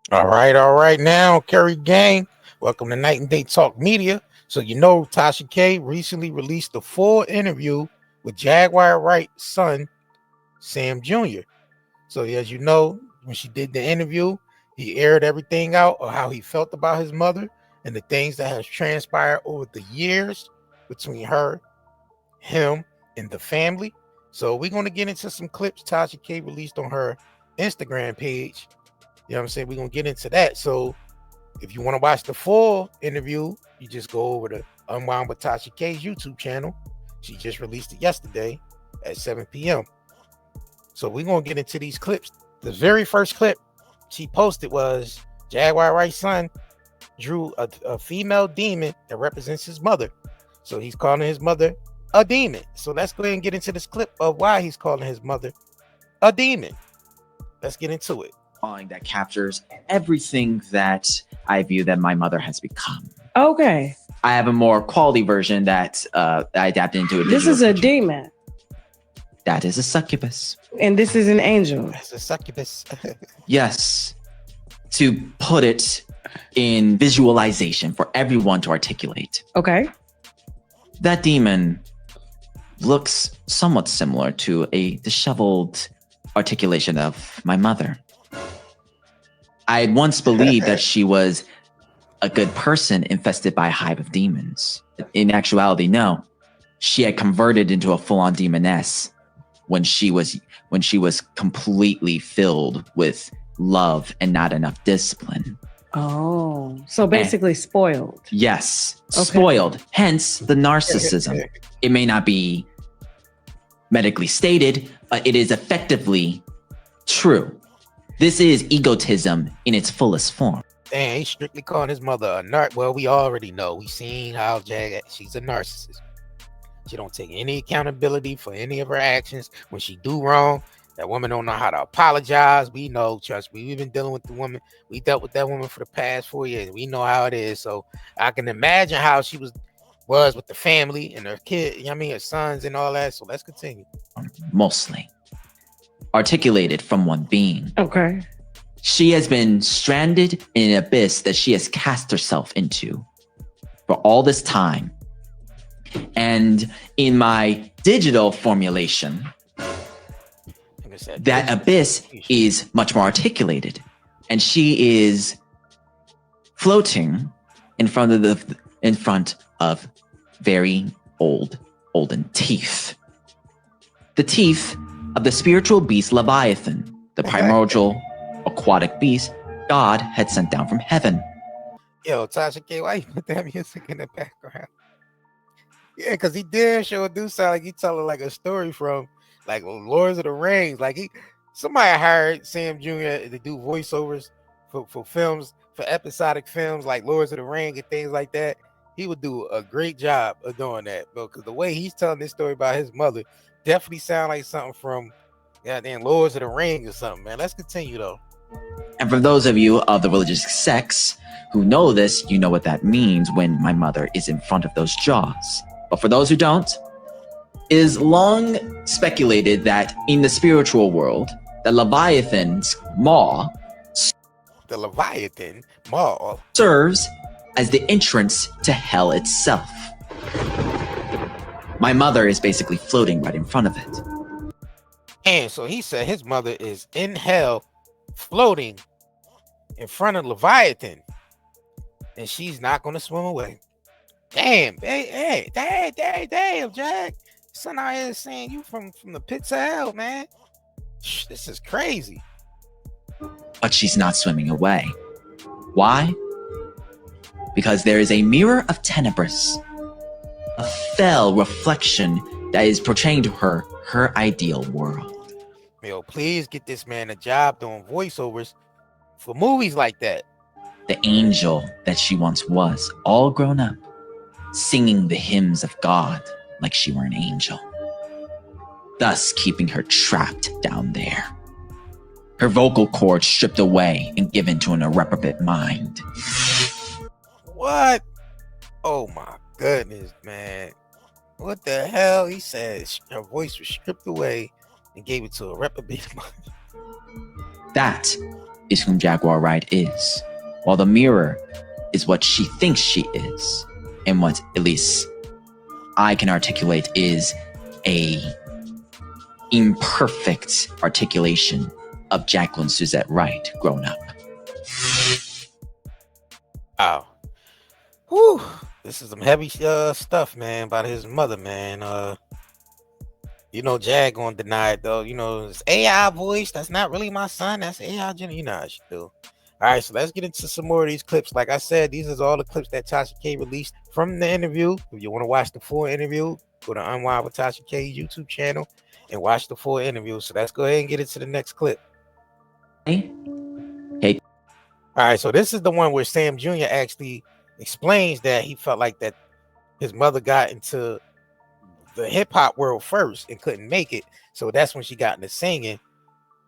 All right now, Kerry Gang. Welcome to Night and Day Talk Media. So Tasha K recently released a full interview with Jaguar Wright's son, Sam Jr. So as you know, when she did the interview, he aired everything out of how he felt about his mother and the things that has transpired over the years between her, him, and the family. So we're going to get into some clips Tasha K released on her Instagram page. You know what I'm saying? We're going to get into that. So if you want to watch the full interview, you just go over to Unwind with Tasha K's YouTube channel. She just released it yesterday at 7 p.m. So we're going to get into these clips. The very first clip she posted was Jaguar Wright's son drew a female demon that represents his mother. So he's calling his mother a demon. So let's go ahead and get into this clip of why he's calling his mother a demon. Let's get into it. That captures everything that I view that my mother has become. Okay. I have a more quality version that I adapted into it. This is a demon. That is a succubus. And this is an angel. That's a succubus. Yes. To put it in visualization for everyone to articulate. Okay. That demon looks somewhat similar to a disheveled articulation of my mother. I had once believed that she was a good person infested by a hive of demons. In actuality, no. She had converted into a full-on demoness when she was completely filled with love and not enough discipline. Oh, so basically spoiled. Yes, okay. Spoiled. Hence the narcissism. It may not be medically stated, but it is effectively true. This is egotism in its fullest form. Dang, he's strictly calling his mother a narc. Well, we already know. We seen how she's a narcissist. She don't take any accountability for any of her actions. When she do wrong, that woman don't know how to apologize. We know, trust me, we've been dealing with the woman. We dealt with that woman for the past 4 years. We know how it is. So I can imagine how she was with the family and her kid, her sons and all that. So let's continue. Mostly articulated from one being. Okay. She has been stranded in an abyss that she has cast herself into for all this time. And in my digital formulation, that abyss is much more articulated. And she is floating in front of very olden teeth. The teeth of the spiritual beast Leviathan, the primordial aquatic beast God had sent down from heaven. Yo, Tasha K, why you put that music in the background? Yeah, because he did do sound like he telling like a story from like Lords of the Rings. Like somebody hired Sam Jr. to do voiceovers for films, for episodic films like Lords of the Rings and things like that. He would do a great job of doing that, bro. Because the way he's telling this story about his mother definitely sound like something from goddamn Lords of the Rings or something, man. Let's continue though. And for those of you of the religious sects who know this, you know what that means when my mother is in front of those jaws. But for those who don't, it is long speculated that in the spiritual world, the Leviathan's maw serves as the entrance to hell itself. My mother is basically floating right in front of it. And so he said his mother is in hell, floating in front of Leviathan, and she's not going to swim away. Damn, damn, Jack. Son out here saying you from the pits of hell, man. This is crazy. But she's not swimming away. Why? Because there is a mirror of tenebris, a fell reflection that is portraying to her ideal world. Yo, please get this man a job doing voiceovers for movies like that. The angel that she once was, all grown up, singing the hymns of God like she were an angel, thus keeping her trapped down there. Her vocal cords stripped away and given to an irreprobate mind. What? Oh my goodness, man. What the hell? He said her voice was stripped away and gave it to a reprobate mind. That is whom Jaguar Wright is, while the mirror is what she thinks she is, and what, at least, I can articulate is a imperfect articulation of Jacqueline Suzette Wright grown up. Wow. Whew. This is some heavy stuff, man, about his mother, man. You know, Jag gonna deny it though. You know, it's AI voice. That's not really my son. That's AI. You know how she do. All right, so let's get into some more of these clips. Like I said, these is all the clips that Tasha K released from the interview. If you want to watch the full interview, go to Unwind with Tasha K's YouTube channel and watch the full interview. So let's go ahead and get into the next clip. Hey. All right, so this is the one where Sam Jr. actually explains that he felt like that his mother got into the hip-hop world first and couldn't make it. So that's when she got into singing.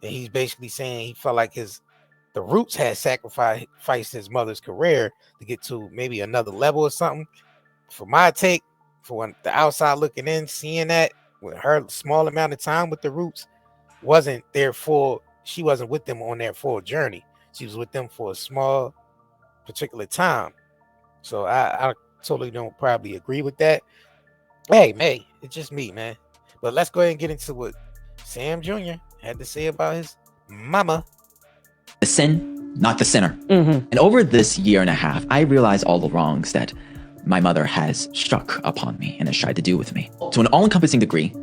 And he's basically saying he felt like the Roots had sacrificed his mother's career to get to maybe another level or something. For my take, for when the outside looking in, seeing that with her small amount of time with the Roots, she wasn't with them on their full journey. She was with them for a small particular time. So I totally don't probably agree with that. Hey, it's just me, man. But let's go ahead and get into what Sam Jr. had to say about his mama. The sin, not the sinner. Mm-hmm. And over this year and a half, I realized all the wrongs that my mother has struck upon me and has tried to do with me. To an all-encompassing degree,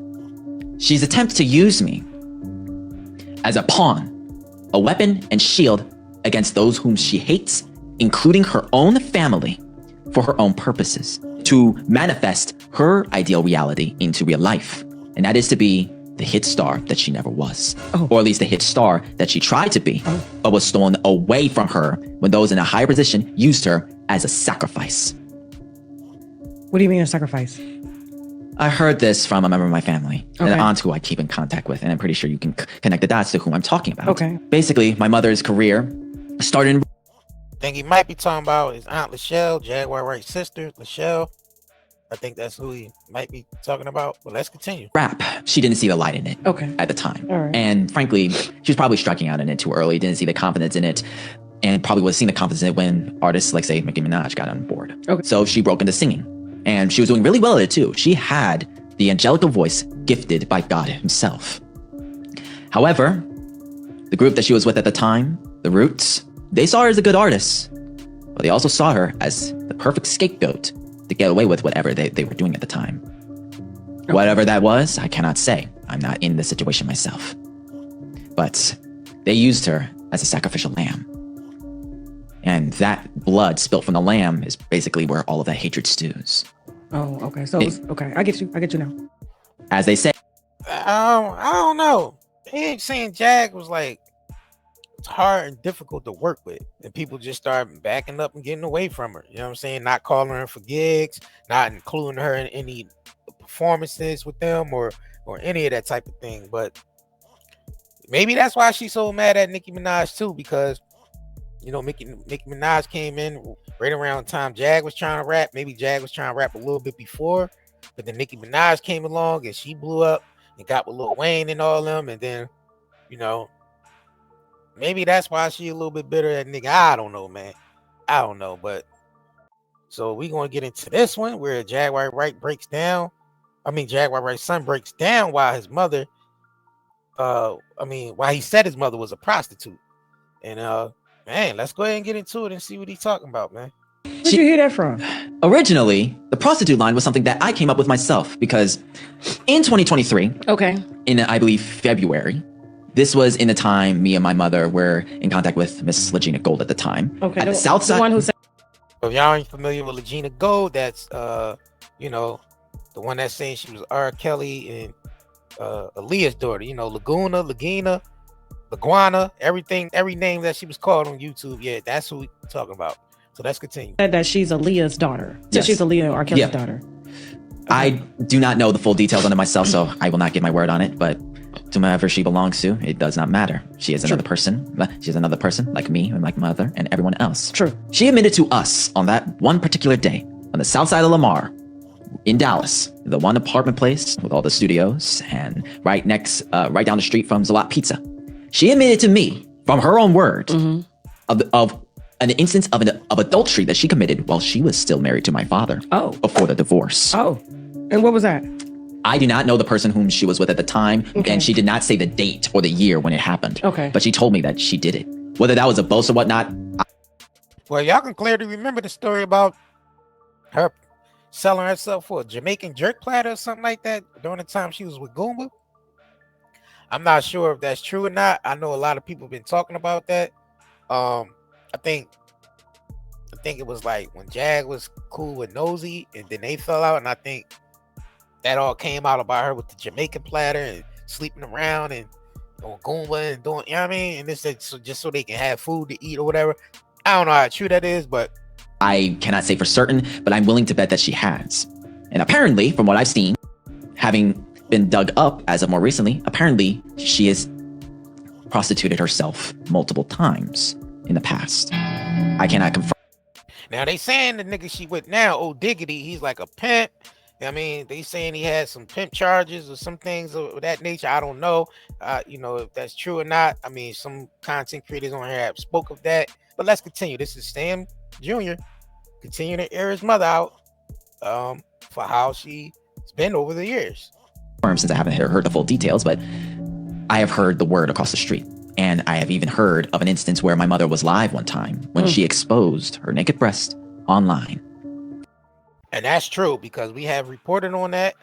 she's attempted to use me as a pawn, a weapon and shield against those whom she hates, including her own family, for her own purposes, to manifest her ideal reality into real life. And that is to be the hit star that she never was. Or at least the hit star that she tried to be, but was stolen away from her when those in a higher position used her as a sacrifice. What do you mean a sacrifice? I heard this from a member of my family, Okay. an aunt who I keep in contact with, and I'm pretty sure you can connect the dots to whom I'm talking about. Okay. Basically, my mother's career started in I think he might be talking about his aunt Lachelle, Jaguar Wright's sister, Lachelle. I think that's who he might be talking about. But let's continue. rap. She didn't see the light in it Okay. at the time. All right. And frankly, she was probably striking out in it too early, didn't see the confidence in it, and probably was seeing the confidence in it when artists like, say, Nicki Minaj got on board. Okay. So she broke into singing. And she was doing really well at it too. She had the angelical voice gifted by God himself. However, the group that she was with at the time, the Roots, they saw her as a good artist, but they also saw her as the perfect scapegoat to get away with whatever they were doing at the time. Okay. Whatever that was, I cannot say. I'm not in the situation myself. But they used her as a sacrificial lamb. And that blood spilt from the lamb is basically where all of that hatred stews. Oh, okay. So, okay. I get you now. As they say, I don't know. He ain't saying Jag was like it's hard and difficult to work with, and people just start backing up and getting away from her. You know what I'm saying? Not calling her for gigs, not including her in any performances with them or any of that type of thing. But maybe that's why she's so mad at Nicki Minaj too, because you know Nicki Minaj came in right around the time Jag was trying to rap. Maybe Jag was trying to rap a little bit before, but then Nicki Minaj came along and she blew up and got with Lil Wayne and all them, and then you know. Maybe that's why she a little bit bitter at nigga. I don't know, man. I don't know, but so we gonna get into this one where Jaguar Wright breaks down. Jaguar Wright's son breaks down why his mother, why he said his mother was a prostitute. And man, let's go ahead and get into it and see what he's talking about, man. Where'd you hear that from? originally, the prostitute line was something that I came up with myself because in 2023, Okay. in I believe February, this was in the time me and my mother were in contact with Miss Legina Gold at the time. Okay. At the South The Side. one who said, If y'all ain't familiar with Legina Gold, that's you know, the one that's saying she was R. Kelly and Aaliyah's daughter, you know, Laguna, Laguana, everything, every name that she was called on YouTube. Yeah, that's who we talking about. So let's continue. that she's Aaliyah's daughter. So Yes. she's Aaliyah R. Kelly's Yeah. daughter. I do not know the full details on it myself, so I will not give my word on it, but to whomever she belongs to, it does not matter. She is another person. She is another person like me and like my mother and everyone else. True. She admitted to us on that one particular day on the south side of Lamar in Dallas, the one apartment place with all the studios and right down the street from Zalat Pizza. She admitted to me from her own word, Mm-hmm. of an instance of adultery that she committed while she was still married to my father. Oh. Before the divorce. Oh. And what was that? I do not know the person whom she was with at the time, Okay. and she did not say the date or the year when it happened. Okay. But she told me that she did it. Whether that was a boast or whatnot. Well, y'all can clearly remember the story about her selling herself for a Jamaican jerk platter or something like that during the time she was with Goomba. I'm not sure if that's true or not. I know a lot of people have been talking about that. I think it was like when Jag was cool with Nosy, and then they fell out, and I think that all came out about her with the Jamaican platter and sleeping around and on Goomba and doing, you know what I mean? And this is so just so they can have food to eat or whatever. I don't know how true that is, but I cannot say for certain, but I'm willing to bet that she has. And apparently, from what I've seen, having been dug up as of more recently, apparently she has prostituted herself multiple times in the past. I cannot confirm. now they saying the nigga she with now, Old Diggity, he's like a pimp. I mean, they saying he had some pimp charges or some things of that nature. I don't know, if that's true or not. I mean, some content creators on here have spoke of that. But let's continue. This is Sam Jr. continuing to air his mother out for how she's been over the years. Since I haven't heard the full details, but I have heard the word across the street. And I have even heard of an instance where my mother was live one time when she exposed her naked breast online. And that's true, because we have reported on that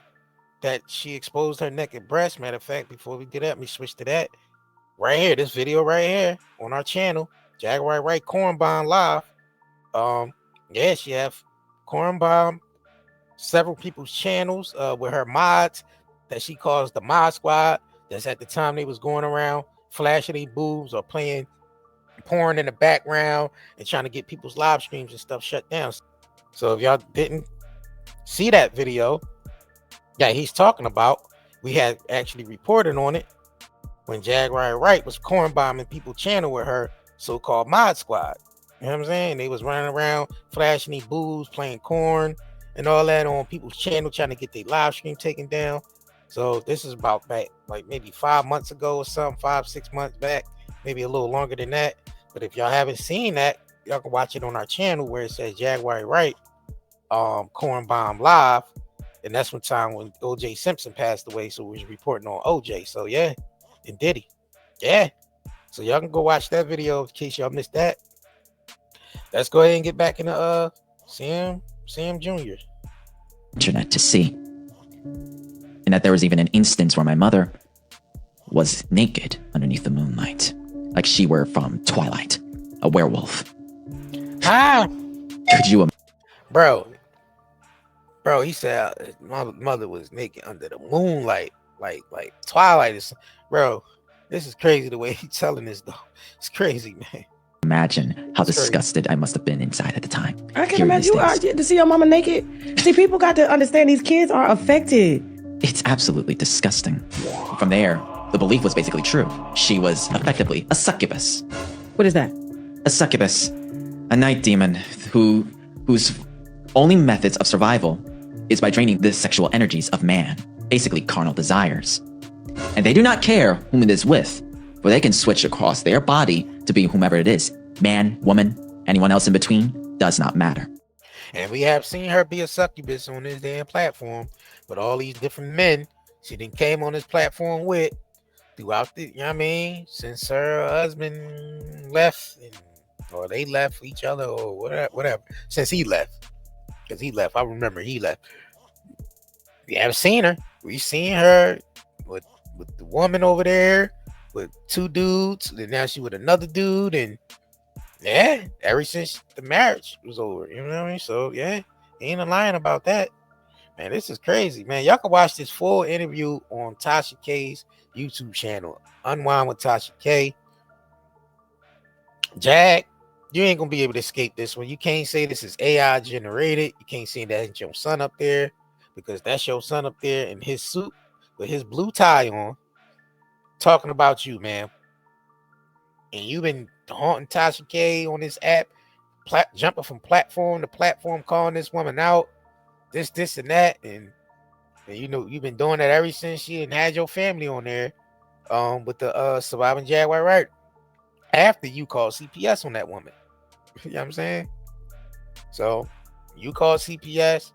she exposed her naked breast. Matter of fact, before we get up, let me switch to that. Right here, this video right here on our channel, Jaguar Wright Corn Bomb Live. Yeah, she have Corn Bomb several people's channels with her mods that she calls the Mod Squad. That's at the time they was going around flashing their boobs or playing porn in the background and trying to get people's live streams and stuff shut down. So if y'all didn't see that video that he's talking about, we had actually reported on it when Jaguar Wright was corn bombing people's channel with her so-called Mod Squad. You know what I'm saying? They was running around flashing these boobs, playing corn and all that on people's channel, trying to get their live stream taken down. So this is about back like maybe 5 months ago or something, 5-6 months back, maybe a little longer than that. But if y'all haven't seen that, y'all can watch it on our channel where it says Jaguar Wright Corn Bomb Live. And that's one time when OJ Simpson passed away, so we was reporting on OJ. So yeah, and Diddy. Yeah. So y'all can go watch that video in case y'all missed that. Let's go ahead and get back into Sam Jr. Internet to see. And that there was even an instance where my mother was naked underneath the moonlight, like she were from Twilight, a werewolf. Ah, Could you bro, he said my mother was naked under the moonlight, like Twilight is, bro. This is crazy the way he's telling this though. It's crazy, man. imagine how disgusted I must have been inside at the time? I can imagine you are to see your mama naked. See, people got to understand these kids are affected. It's absolutely disgusting. From there, the belief was basically true. She was effectively a succubus. What is that? A succubus, a night demon whose only methods of survival is by draining the sexual energies of man, basically carnal desires. And they do not care whom it is with, for they can switch across their body to be whomever it is. Man, woman, anyone else in between, does not matter. And we have seen her be a succubus on this damn platform with all these different men she done came on this platform with throughout the, you know what I mean, since her husband left, or they left each other, or whatever, since he left. Because he left. I remember he left. We haven't seen her. We've seen her with the woman over there, with two dudes, and now she with another dude, and yeah, ever since the marriage was over, you know what I mean? So yeah, ain't a lying about that. Man, this is crazy, man. Y'all can watch this full interview on Tasha K's YouTube channel, Unwind with Tasha K. Jag, you ain't gonna be able to escape this one. You can't say this is AI generated. You can't say that's your son up there, because that's your son up there in his suit with his blue tie on, talking about you, man. And you've been haunting Tasha K on this app, jumping from platform to platform, calling this woman out, this and that, and you know you've been doing that ever since she had your family on there, with the surviving Jaguar Wright after you call CPS on that woman. You know what I'm saying? So you call CPS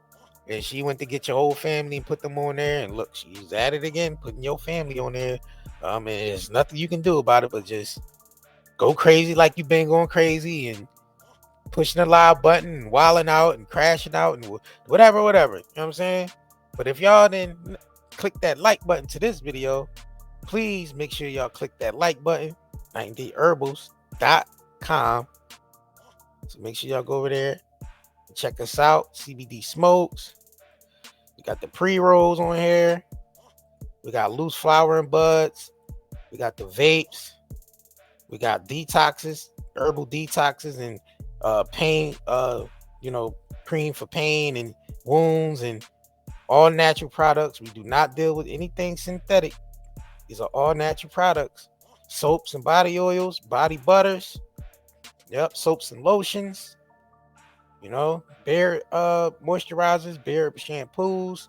and she went to get your whole family and put them on there, and look, she's at it again, putting your family on there. And there's nothing you can do about it but just go crazy like you've been going crazy and pushing the live button and wilding out and crashing out and whatever. You know what I'm saying? But if y'all didn't click that like button to this video, please make sure y'all click that like button, 90herbals.com. So make sure y'all go over there and check us out. CBD smokes. We got the pre-rolls on here. We got loose flower and buds. We got the vapes. We got detoxes, herbal detoxes, and pain, cream for pain and wounds, and all natural products. We do not deal with anything synthetic. These are all natural products. Soaps and body oils, body butters. Yep, soaps and lotions. Bare moisturizers, bare shampoos.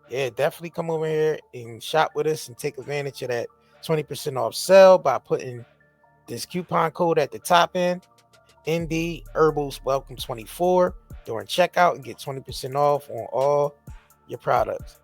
Yeah, definitely come over here and shop with us and take advantage of that 20% off sale by putting this coupon code at the top end, ND Herbals Welcome 24, during checkout, and get 20% off on all your products.